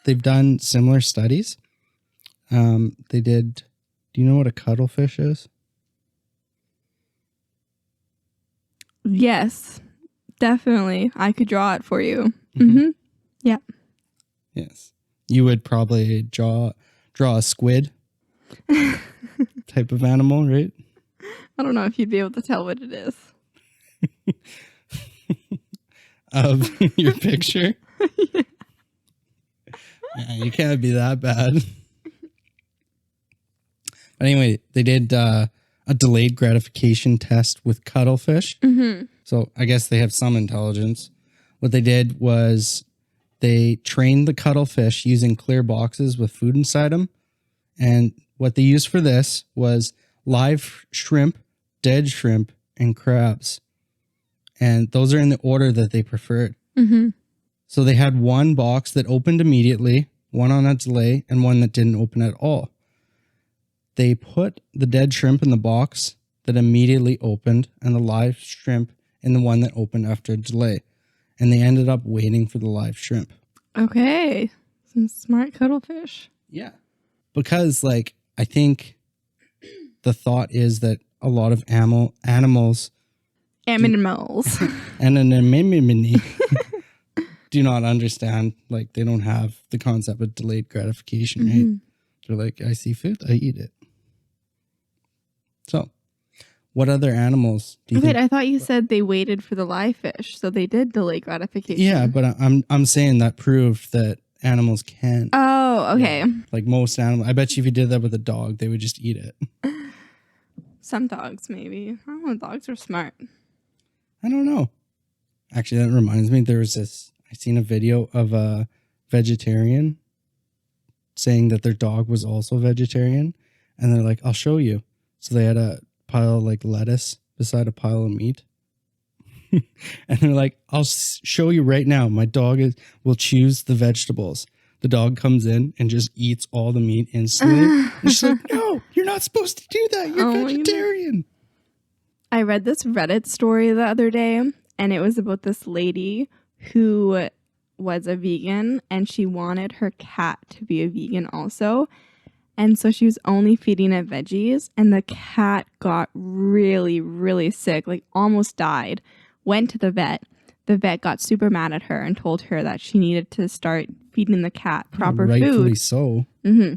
they've done similar studies. They did. Do you know what a cuttlefish is? Yes, definitely. I could draw it for you. Mm-hmm. Yeah. Yes. You would probably draw a squid type of animal, right? I don't know if you'd be able to tell what it is. Of your picture? Yeah, you can't be that bad. But anyway, they did a delayed gratification test with cuttlefish. Mm-hmm. So I guess they have some intelligence. What they did was they trained the cuttlefish using clear boxes with food inside them. And what they used for this was live shrimp, dead shrimp, and crabs. And those are in the order that they preferred. Mm-hmm. So they had one box that opened immediately, one on a delay, and one that didn't open at all. They put the dead shrimp in the box that immediately opened and the live shrimp in the one that opened after a delay. And they ended up waiting for the live shrimp. Okay. Some smart cuttlefish. Yeah. Because, like, I think the thought is that a lot of animals and an anemone do not understand, like, they don't have the concept of delayed gratification, right? They're like, I see food, I eat it. So, what other animals do you think? I thought you said they waited for the live fish, so they did delay gratification. Yeah, but I'm saying that proved that animals can. Oh, okay. Yeah, like most animals. I bet you if you did that with a dog, they would just eat it. Some dogs, maybe. I don't know, dogs are smart. I don't know. Actually, that reminds me, there was I seen a video of a vegetarian saying that their dog was also vegetarian. And they're like, I'll show you. So they had a pile of like lettuce beside a pile of meat. And they're like, I'll show you right now. My dog will choose the vegetables. The dog comes in and just eats all the meat instantly. And she's like, no, you're not supposed to do that. You're vegetarian. I read this Reddit story the other day, and it was about this lady who was a vegan, and she wanted her cat to be a vegan also. And so she was only feeding it veggies, and the cat got really, really sick, like almost died. Went to the vet. The vet got super mad at her and told her that she needed to start feeding the cat proper food. Rightfully so. Mm-hmm.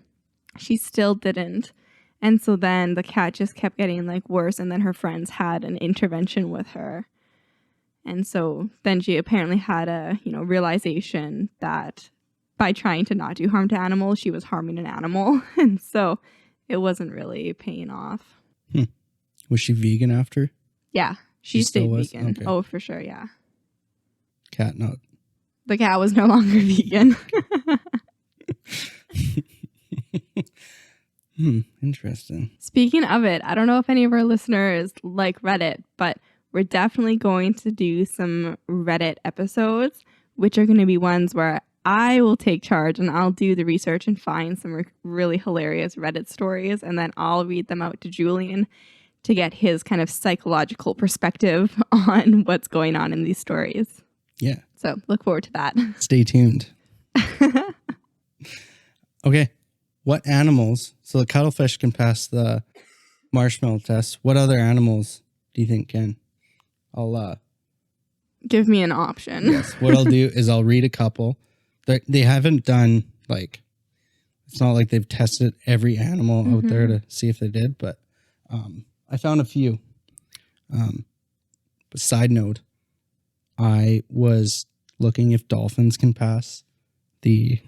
She still didn't. And so then the cat just kept getting like worse, and then her friends had an intervention with her. And so then she apparently had a, realization that by trying to not do harm to animals, she was harming an animal. And so it wasn't really paying off. Was she vegan after? Yeah, she stayed vegan. Okay. Oh, for sure, yeah. Cat not. The cat was no longer vegan. Interesting. Speaking of it, I don't know if any of our listeners like Reddit, but we're definitely going to do some Reddit episodes, which are going to be ones where I will take charge and I'll do the research and find some really hilarious Reddit stories, and then I'll read them out to Julian to get his kind of psychological perspective on what's going on in these stories. Yeah. So look forward to that. Stay tuned. Okay. What animals, so the cuttlefish can pass the marshmallow test. What other animals do you think can? I'll give me an option. Yes. What I'll do is I'll read a couple. They haven't done, like, it's not like they've tested every animal out there to see if they did, but I found a few. But side note, I was looking if dolphins can pass the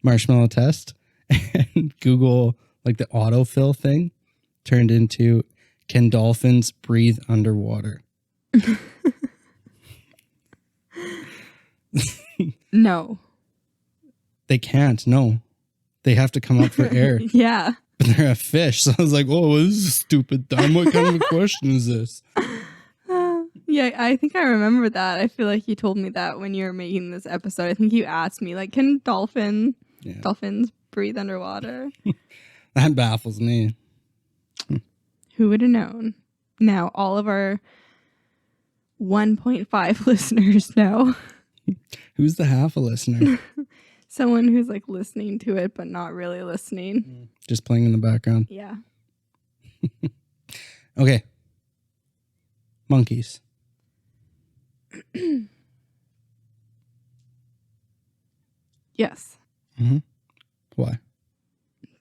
marshmallow test, and Google, like, the autofill thing turned into, can dolphins breathe underwater? No. They can't, no. They have to come up for air. Yeah. But they're a fish. So I was like, oh, this is stupid dumb. What kind of a question is this? Yeah, I think I remember that. I feel like you told me that when you were making this episode. I think you asked me, like, can dolphins breathe underwater? That baffles me. Who would have known? Now, all of our 1.5 listeners know. Who's the half a listener? Someone who's like listening to it, but not really listening. Just playing in the background. Yeah. Okay. Monkeys. Yes. Mm-hmm. Why?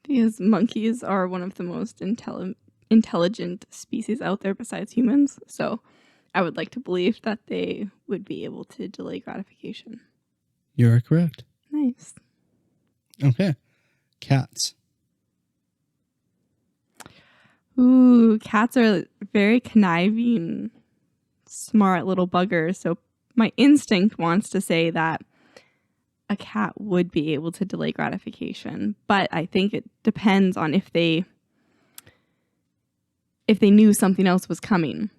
Because monkeys are one of the most intelligent species out there besides humans. So I would like to believe that they would be able to delay gratification. You are correct. Nice. Okay. Cats. Ooh, cats are very conniving, smart little buggers. So my instinct wants to say that a cat would be able to delay gratification, but I think it depends on if they knew something else was coming.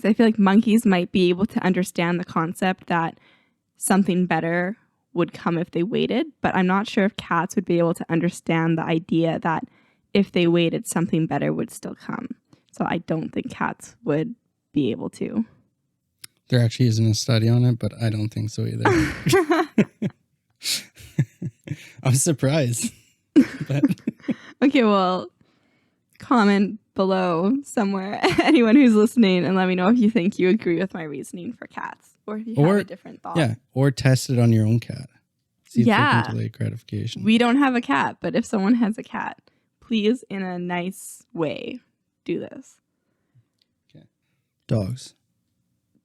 So I feel like monkeys might be able to understand the concept that something better would come if they waited, but I'm not sure if cats would be able to understand the idea that if they waited, something better would still come. So I don't think cats would be able to. There actually isn't a study on it, but I don't think so either. I'm surprised. But Okay, well, comment below somewhere, anyone who's listening, and let me know if you think you agree with my reasoning for cats, or if you have a different thought. Yeah, or test it on your own cat. See if they Yeah. can delay gratification. We don't have a cat, but if someone has a cat, please, in a nice way, do this. Okay. Dogs.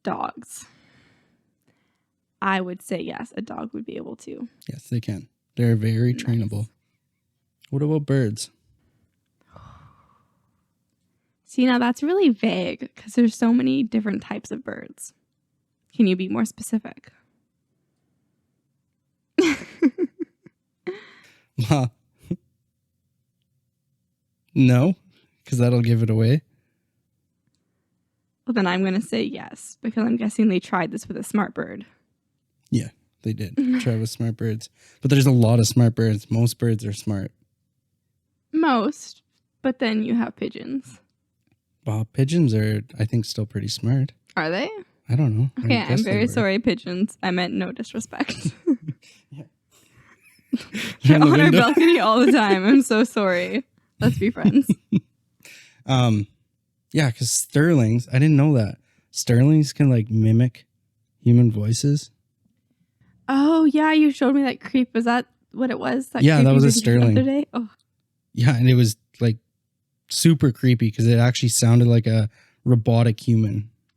Dogs. I would say yes, a dog would be able to. Yes, they can. They're very trainable. What about birds? See, now that's really vague because there's so many different types of birds. Can you be more specific? No, because that'll give it away. Well, then I'm going to say yes, because I'm guessing they tried this with a smart bird. Yeah, they did. Try with smart birds. But there's a lot of smart birds. Most birds are smart. Most, but then you have pigeons. Well, pigeons are, I think, still pretty smart. Are they? I don't know. Okay, I guess I'm they very were. sorry, pigeons. I meant no disrespect. Yeah. They're On the on our window. balcony all the time. I'm so sorry. Let's be friends. Yeah, because Sterlings, I didn't know that. Sterlings can like mimic human voices. Oh, yeah, you showed me that creep. Was that what it was? Yeah, that was a creepy video Sterling. the other day? Oh, Yeah, and it was like super creepy because it actually sounded like a robotic human.